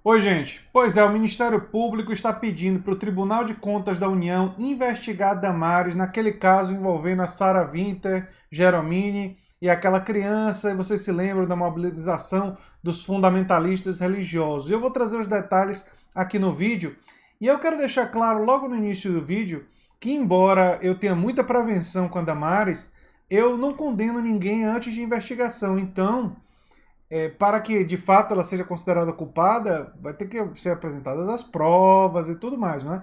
Oi, gente. Pois é, o Ministério Público está pedindo para o Tribunal de Contas da União investigar Damares naquele caso envolvendo a Sarah Winter, Geromini e aquela criança, e vocês se lembram da mobilização dos fundamentalistas religiosos. Eu vou trazer os detalhes aqui no vídeo, e eu quero deixar claro logo no início do vídeo que, embora eu tenha muita prevenção com a Damares, eu não condeno ninguém antes de investigação. Então, para que de fato ela seja considerada culpada, vai ter que ser apresentadas as provas e tudo mais, né?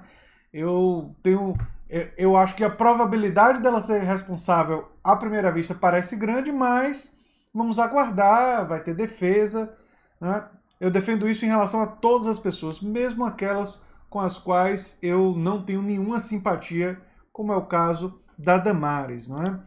Eu tenho, eu acho que a probabilidade dela ser responsável à primeira vista parece grande, mas vamos aguardar, vai ter defesa, né? Eu defendo isso em relação a todas as pessoas, mesmo aquelas com as quais eu não tenho nenhuma simpatia, como é o caso da Damares, não é?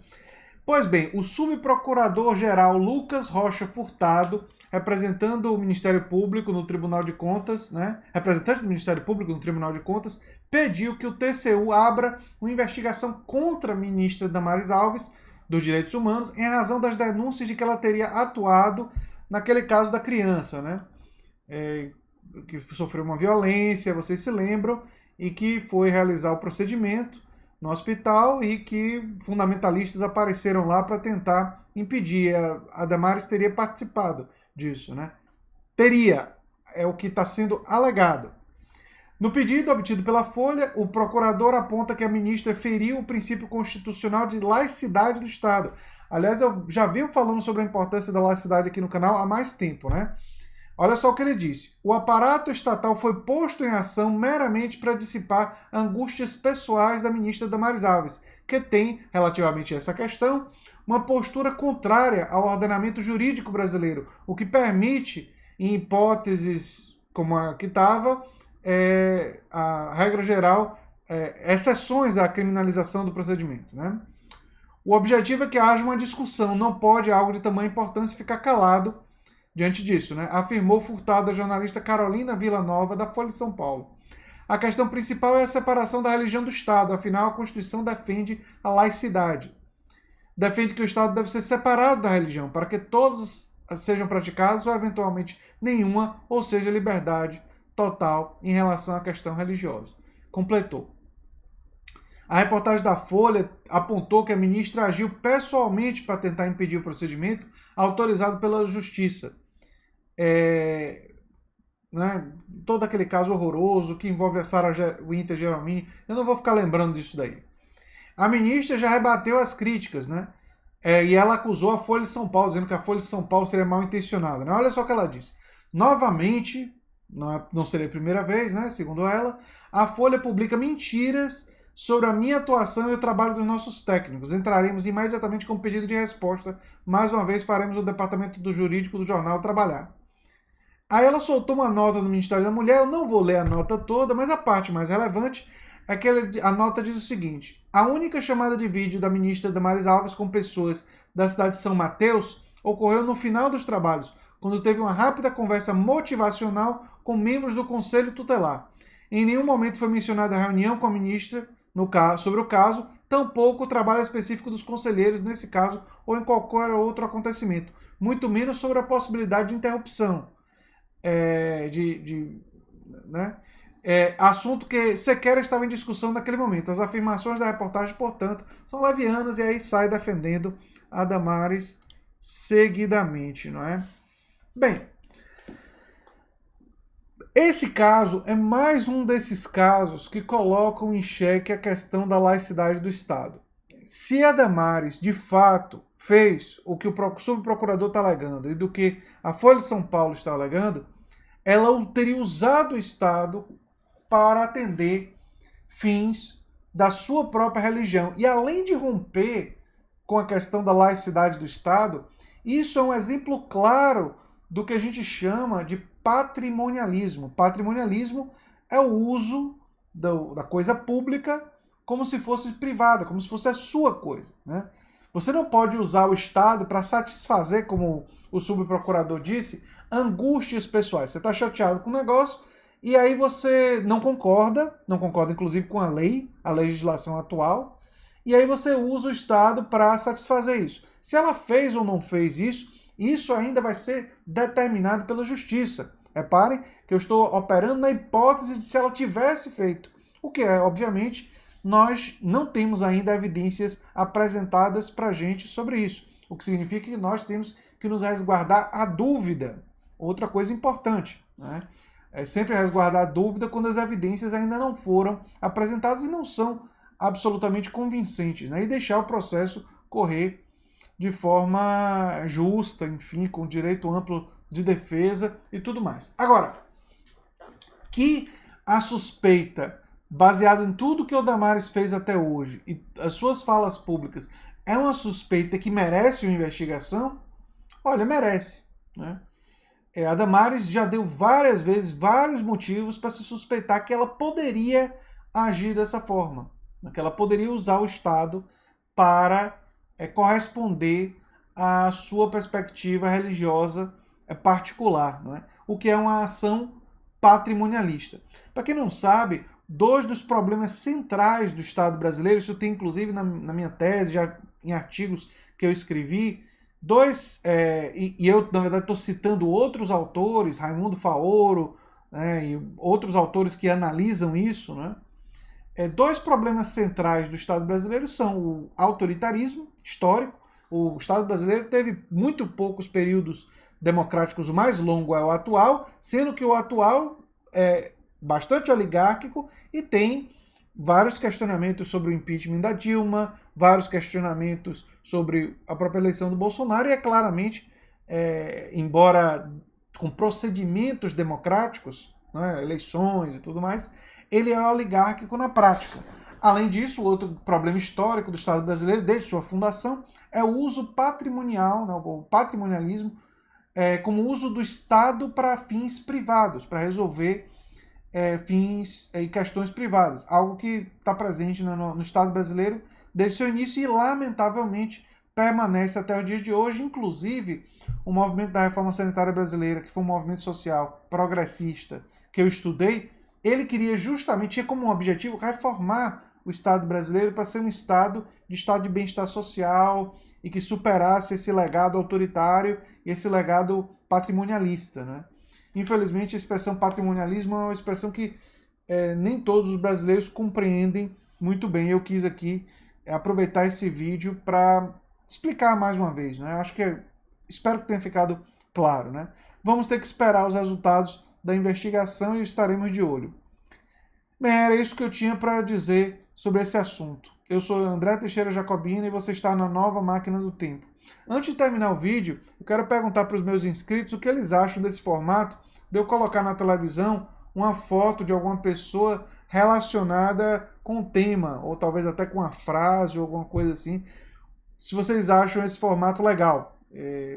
Pois bem, o subprocurador-geral Lucas Rocha Furtado, representando o Ministério Público no Tribunal de Contas, né, representante do Ministério Público no Tribunal de Contas, pediu que o TCU abra uma investigação contra a ministra Damares Alves, dos Direitos Humanos, em razão das denúncias de que ela teria atuado naquele caso da criança, né, que sofreu uma violência, vocês se lembram, e que foi realizar o procedimento no hospital e que fundamentalistas apareceram lá para tentar impedir. A Damares teria participado disso, né? Teria, é o que está sendo alegado. No pedido obtido pela Folha, o procurador aponta que a ministra feriu o princípio constitucional de laicidade do Estado. Aliás, eu já venho falando sobre a importância da laicidade aqui no canal há mais tempo, né? Olha só o que ele disse. O aparato estatal foi posto em ação meramente para dissipar angústias pessoais da ministra Damares Alves, que tem, relativamente a essa questão, uma postura contrária ao ordenamento jurídico brasileiro, o que permite, em hipóteses como a que estava, a regra geral, exceções à criminalização do procedimento, né? O objetivo é que haja uma discussão, não pode algo de tamanha importância ficar calado diante disso, né? Afirmou Furtado a jornalista Carolina Villanova, da Folha de São Paulo. A questão principal é a separação da religião do Estado, afinal a Constituição defende a laicidade. Defende que o Estado deve ser separado da religião, para que todas sejam praticadas ou eventualmente nenhuma, ou seja, liberdade total em relação à questão religiosa. Completou. A reportagem da Folha apontou que a ministra agiu pessoalmente para tentar impedir o procedimento autorizado pela Justiça. Né, todo aquele caso horroroso que envolve a Sarah Winter Geromini, eu não vou ficar lembrando disso daí. A ministra já rebateu as críticas, né? E ela acusou a Folha de São Paulo, dizendo que a Folha de São Paulo seria mal intencionada. Né? Olha só o que ela disse. Novamente, não seria a primeira vez, né? Segundo ela, a Folha publica mentiras sobre a minha atuação e o trabalho dos nossos técnicos. Entraremos imediatamente com um pedido de resposta. Mais uma vez, faremos o departamento do jurídico do jornal trabalhar. Aí ela soltou uma nota do Ministério da Mulher, eu não vou ler a nota toda, mas a parte mais relevante é que a nota diz o seguinte: a única chamada de vídeo da ministra Damares Alves com pessoas da cidade de São Mateus ocorreu no final dos trabalhos, quando teve uma rápida conversa motivacional com membros do Conselho Tutelar. Em nenhum momento foi mencionada a reunião com a ministra sobre o caso, tampouco o trabalho específico dos conselheiros nesse caso ou em qualquer outro acontecimento, muito menos sobre a possibilidade de interrupção. Né? Assunto que sequer estava em discussão naquele momento. As afirmações da reportagem, portanto, são levianas e aí sai defendendo a Damares seguidamente, não é? Bem, esse caso é mais um desses casos que colocam em xeque a questão da laicidade do Estado. Se a Damares, de fato, fez o que o subprocurador está alegando e do que a Folha de São Paulo está alegando, ela teria usado o Estado para atender fins da sua própria religião. E além de romper com a questão da laicidade do Estado, isso é um exemplo claro do que a gente chama de patrimonialismo. Patrimonialismo é o uso da coisa pública como se fosse privada, como se fosse a sua coisa, né? Você não pode usar o Estado para satisfazer, como o subprocurador disse, angústias pessoais. Você está chateado com o negócio e aí você não concorda inclusive com a legislação atual, e aí você usa o Estado para satisfazer isso. Se ela fez ou não fez isso, isso ainda vai ser determinado pela Justiça. Reparem que eu estou operando na hipótese de se ela tivesse feito. O que é, obviamente, nós não temos ainda evidências apresentadas para a gente sobre isso. O que significa que nós temos que nos resguardar a dúvida. Outra coisa importante, né? É sempre resguardar a dúvida quando as evidências ainda não foram apresentadas e não são absolutamente convincentes, né? E deixar o processo correr de forma justa, enfim, com direito amplo de defesa e tudo mais. Agora, que a suspeita, baseado em tudo que o Damares fez até hoje e as suas falas públicas, é uma suspeita que merece uma investigação? Olha, merece, né? A Damares já deu várias vezes vários motivos para se suspeitar que ela poderia agir dessa forma, que ela poderia usar o Estado para corresponder à sua perspectiva religiosa particular, não é? O que é uma ação patrimonialista. Para quem não sabe, dois dos problemas centrais do Estado brasileiro, isso tem inclusive na minha tese, já em artigos que eu escrevi, e eu, na verdade, estou citando outros autores, Raimundo Faoro, né, e outros autores que analisam isso, né? Dois problemas centrais do Estado brasileiro são o autoritarismo histórico. O Estado brasileiro teve muito poucos períodos democráticos, o mais longo é o atual, sendo que o atual é bastante oligárquico e tem vários questionamentos sobre o impeachment da Dilma, vários questionamentos sobre a própria eleição do Bolsonaro, e é claramente, embora com procedimentos democráticos, né, eleições e tudo mais, ele é oligárquico na prática. Além disso, outro problema histórico do Estado brasileiro, desde sua fundação, é o uso patrimonial, né, o patrimonialismo, como uso do Estado para fins privados, para resolver fins e questões privadas, algo que está presente no Estado brasileiro desde seu início e, lamentavelmente, permanece até os dias de hoje. Inclusive, o movimento da reforma sanitária brasileira, que foi um movimento social progressista que eu estudei, ele queria justamente, tinha como objetivo reformar o Estado brasileiro para ser um estado de bem-estar social e que superasse esse legado autoritário e esse legado patrimonialista, né? Infelizmente, a expressão patrimonialismo é uma expressão que nem todos os brasileiros compreendem muito bem. Eu quis aqui aproveitar esse vídeo para explicar mais uma vez, né? Acho que espero que tenha ficado claro, né? Vamos ter que esperar os resultados da investigação e estaremos de olho. Bem, era isso que eu tinha para dizer sobre esse assunto. Eu sou André Teixeira Jacobina e você está na Nova Máquina do Tempo. Antes de terminar o vídeo, eu quero perguntar para os meus inscritos o que eles acham desse formato de eu colocar na televisão uma foto de alguma pessoa relacionada com o tema, ou talvez até com uma frase ou alguma coisa assim. Se vocês acham esse formato legal,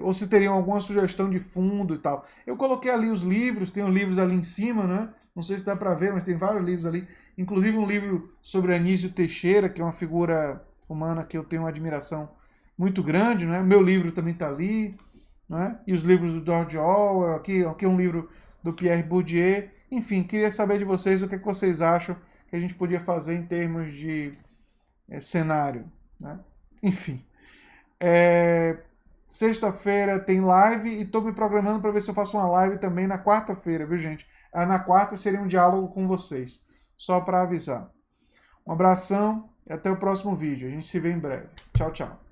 ou se teriam alguma sugestão de fundo e tal. Eu coloquei ali os livros, tem os livros ali em cima, né? Não sei se dá para ver, mas tem vários livros ali. Inclusive um livro sobre Anísio Teixeira, que é uma figura humana que eu tenho uma admiração muito grande, né? Meu livro também está ali, né? E os livros do George Orwell, aqui um livro do Pierre Bourdieu. Enfim, queria saber de vocês o que vocês acham que a gente podia fazer em termos de cenário, né? Enfim. Sexta-feira tem live e estou me programando para ver se eu faço uma live também na quarta-feira, viu, gente? Na quarta seria um diálogo com vocês, só para avisar. Um abração e até o próximo vídeo. A gente se vê em breve. Tchau, tchau.